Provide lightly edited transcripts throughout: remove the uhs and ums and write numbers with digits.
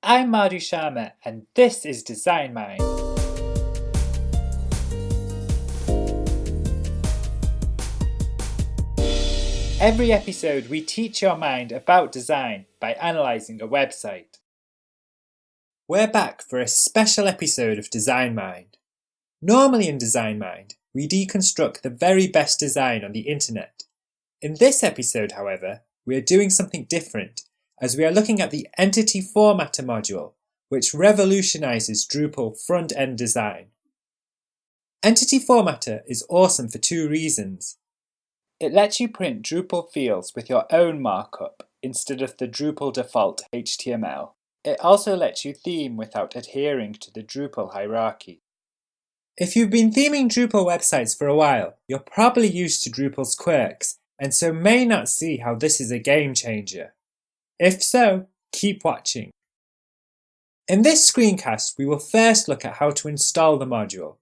I'm Madhu Sharma and this is Design Mind. Every episode we teach your mind about design by analysing a website. We're back for a special episode of Design Mind. Normally in Design Mind, we deconstruct the very best design on the internet. In this episode, however, we are doing something different, as we are looking at the Entity Formatter module, which revolutionises Drupal front-end design. Entity Formatter is awesome for two reasons. It lets you print Drupal fields with your own markup instead of the Drupal default HTML. It also lets you theme without adhering to the Drupal hierarchy. If you've been theming Drupal websites for a while, you're probably used to Drupal's quirks, and so may not see how this is a game changer. If so, keep watching. In this screencast, we will first look at how to install the module.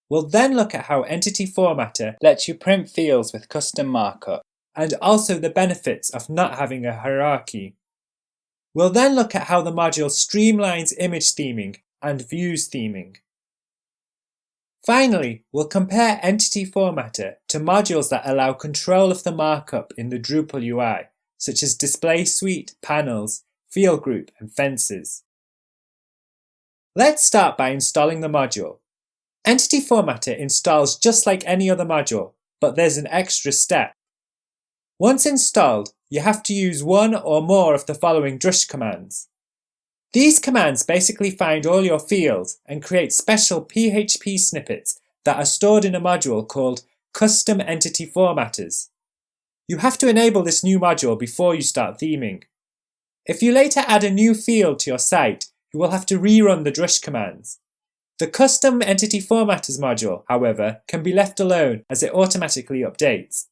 We'll then look at how Entity Formatter lets you print fields with custom markup, and also the benefits of not having a hierarchy. We'll then look at how the module streamlines image theming and views theming. Finally, we'll compare Entity Formatter to modules that allow control of the markup in the Drupal UI, such as Display Suite, Panels, Field Group, and Fences. Let's start by installing the module. Entity Formatter installs just like any other module, but there's an extra step. Once installed, you have to use one or more of the following drush commands. These commands basically find all your fields and create special PHP snippets that are stored in a module called Custom Entity Formatters. You have to enable this new module before you start theming. If you later add a new field to your site, you will have to rerun the drush commands. The Custom Entity Formatters module, however, can be left alone as it automatically updates.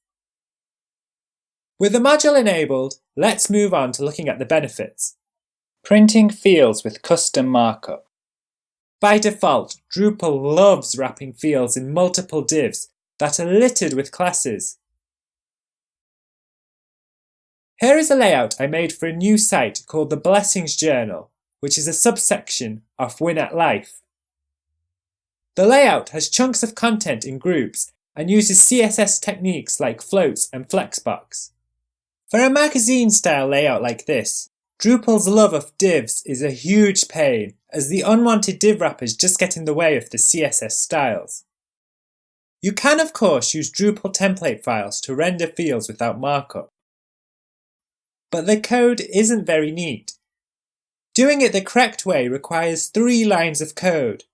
With the module enabled, let's move on to looking at the benefits. Printing fields with custom markup. By default, Drupal loves wrapping fields in multiple divs that are littered with classes. Here is a layout I made for a new site called the Blessings Journal, which is a subsection of Win at Life. The layout has chunks of content in groups and uses CSS techniques like floats and flexbox. For a magazine-style layout like this, Drupal's love of divs is a huge pain, as the unwanted div wrappers just get in the way of the CSS styles. You can of course use Drupal template files to render fields without markup. But the code isn't very neat. Doing it the correct way requires 3 lines of code.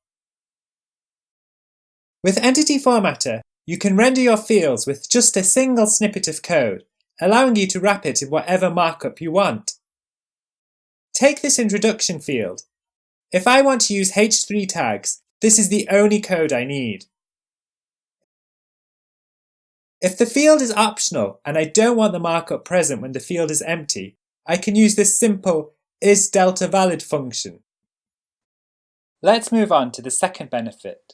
With Entity Formatter, you can render your fields with just a single snippet of code, allowing you to wrap it in whatever markup you want. Take this introduction field. If I want to use H3 tags, this is the only code I need. If the field is optional and I don't want the markup present when the field is empty, I can use this simple isDeltaValid function. Let's move on to the second benefit.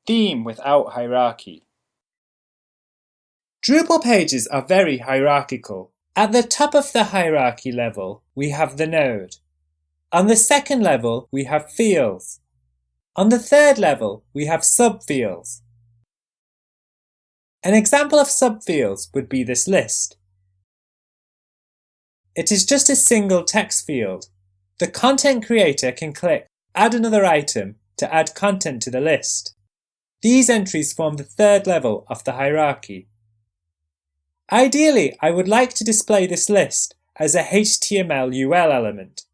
Theme without hierarchy. Drupal pages are very hierarchical. At the top of the hierarchy level, we have the node. On the second level, we have fields. On the third level, we have subfields. An example of subfields would be this list. It is just a single text field. The content creator can click Add another item to add content to the list. These entries form the third level of the hierarchy. Ideally, I would like to display this list as a HTML UL element.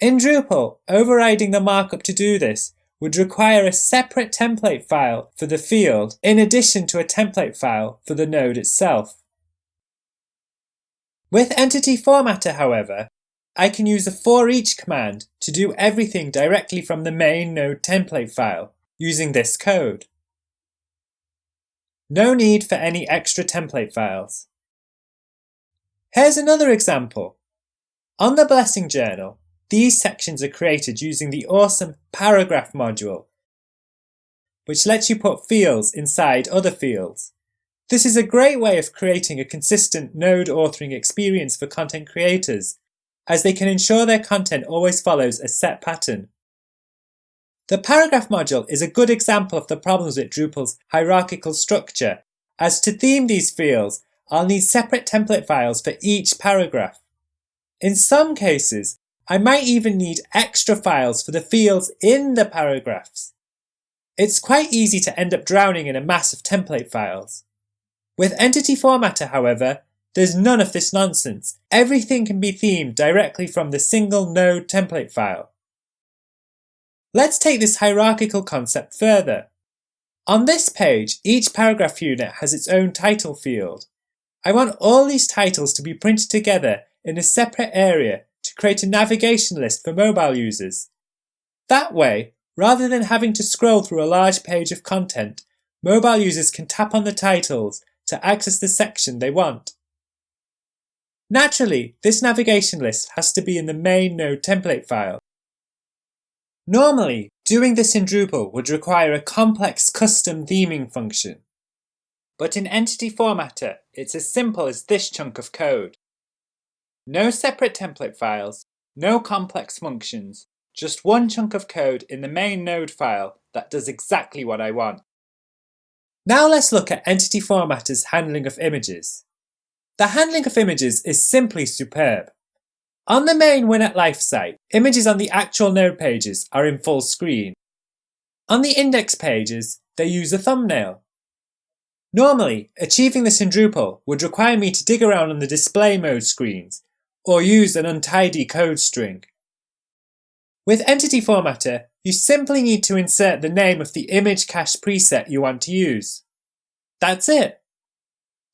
In Drupal, overriding the markup to do this would require a separate template file for the field in addition to a template file for the node itself. With Entity Formatter, however, I can use a for-each command to do everything directly from the main node template file using this code. No need for any extra template files. Here's another example. On the Blessing Journal, these sections are created using the awesome Paragraph module, which lets you put fields inside other fields. This is a great way of creating a consistent node authoring experience for content creators, as they can ensure their content always follows a set pattern. The paragraph module is a good example of the problems with Drupal's hierarchical structure, as to theme these fields, I'll need separate template files for each paragraph. In some cases, I might even need extra files for the fields in the paragraphs. It's quite easy to end up drowning in a mass of template files. With Entity Formatter, however, there's none of this nonsense. Everything can be themed directly from the single node template file. Let's take this hierarchical concept further. On this page, each paragraph unit has its own title field. I want all these titles to be printed together in a separate area to create a navigation list for mobile users. That way, rather than having to scroll through a large page of content, mobile users can tap on the titles to access the section they want. Naturally, this navigation list has to be in the main node template file. Normally, doing this in Drupal would require a complex custom theming function. But in Entity Formatter, it's as simple as this chunk of code. No separate template files, no complex functions, just one chunk of code in the main node file that does exactly what I want. Now let's look at Entity Formatter's handling of images. The handling of images is simply superb. On the main Win at Life site, images on the actual node pages are in full screen. On the index pages, they use a thumbnail. Normally, achieving this in Drupal would require me to dig around on the display mode screens, or use an untidy code string. With Entity Formatter, you simply need to insert the name of the image cache preset you want to use. That's it.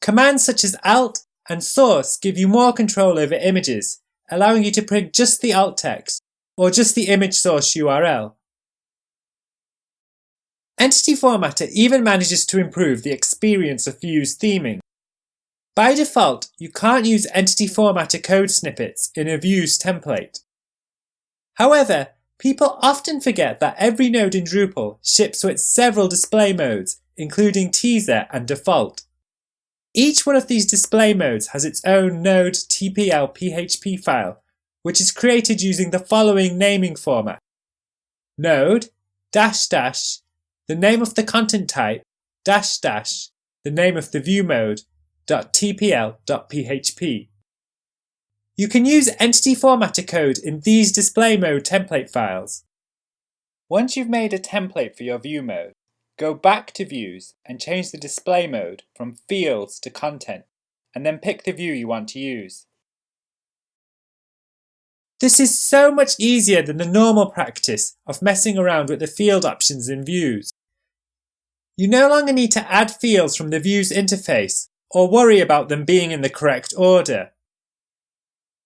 Commands such as Alt and Source give you more control over images, allowing you to print just the alt text, or just the image source URL. Entity Formatter even manages to improve the experience of Vue's theming. By default, you can't use Entity Formatter code snippets in a Vue's template. However, people often forget that every node in Drupal ships with several display modes, including teaser and default. Each one of these display modes has its own node TPL PHP file, which is created using the following naming format: node, the name of the content type, the name of the view mode, .tpl.php. You can use Entity Formatter code in these display mode template files. Once you've made a template for your view mode, go back to Views and change the display mode from Fields to Content, and then pick the view you want to use. This is so much easier than the normal practice of messing around with the field options in Views. You no longer need to add fields from the Views interface or worry about them being in the correct order.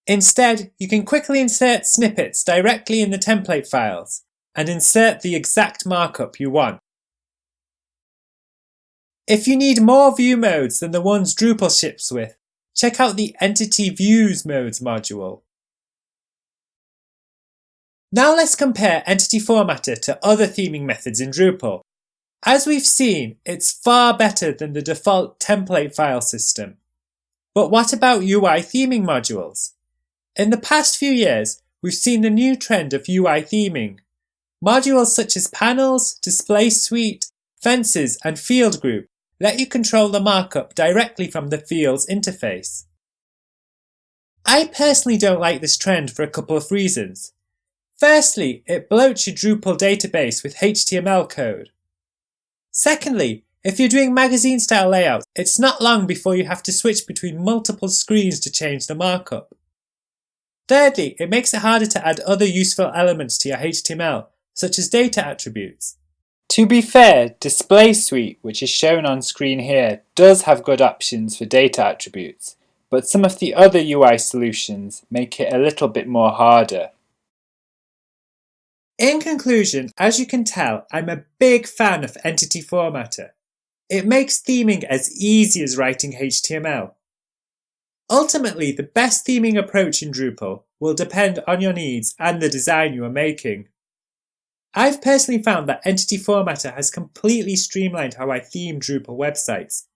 Instead, you can quickly insert snippets directly in the template files and insert the exact markup you want. If you need more view modes than the ones Drupal ships with, check out the Entity Views Modes module. Now let's compare Entity Formatter to other theming methods in Drupal. As we've seen, it's far better than the default template file system. But what about UI theming modules? In the past few years, we've seen the new trend of UI theming. Modules such as Panels, Display Suite, Fences, and Field Group let you control the markup directly from the Fields interface. I personally don't like this trend for a couple of reasons. Firstly, it bloats your Drupal database with HTML code. Secondly, if you're doing magazine-style layouts, it's not long before you have to switch between multiple screens to change the markup. Thirdly, it makes it harder to add other useful elements to your HTML, such as data attributes. To be fair, Display Suite, which is shown on screen here, does have good options for data attributes, but some of the other UI solutions make it a little bit more harder. In conclusion, as you can tell, I'm a big fan of Entity Formatter. It makes theming as easy as writing HTML. Ultimately, the best theming approach in Drupal will depend on your needs and the design you are making. I've personally found that Entity Formatter has completely streamlined how I theme Drupal websites.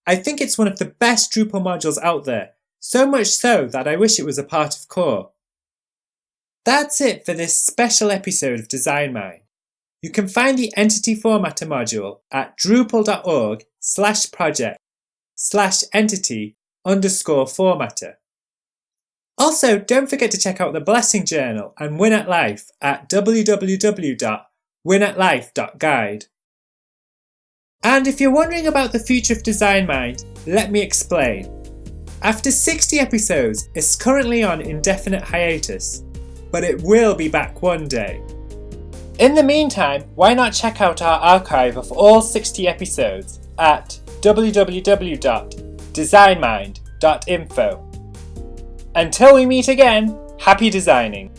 I think it's one of the best Drupal modules out there, So much so that I wish it was a part of core. That's it for this special episode of Design Mind. You can find the Entity Formatter module at drupal.org/project/entity_formatter. Also, don't forget to check out the Blessing Journal and Win at Life at www.winatlife.guide. And if you're wondering about the future of Design Mind, let me explain. After 60 episodes, it's currently on indefinite hiatus, but it will be back one day. In the meantime, why not check out our archive of all 60 episodes at www.designmind.info. Until we meet again, happy designing!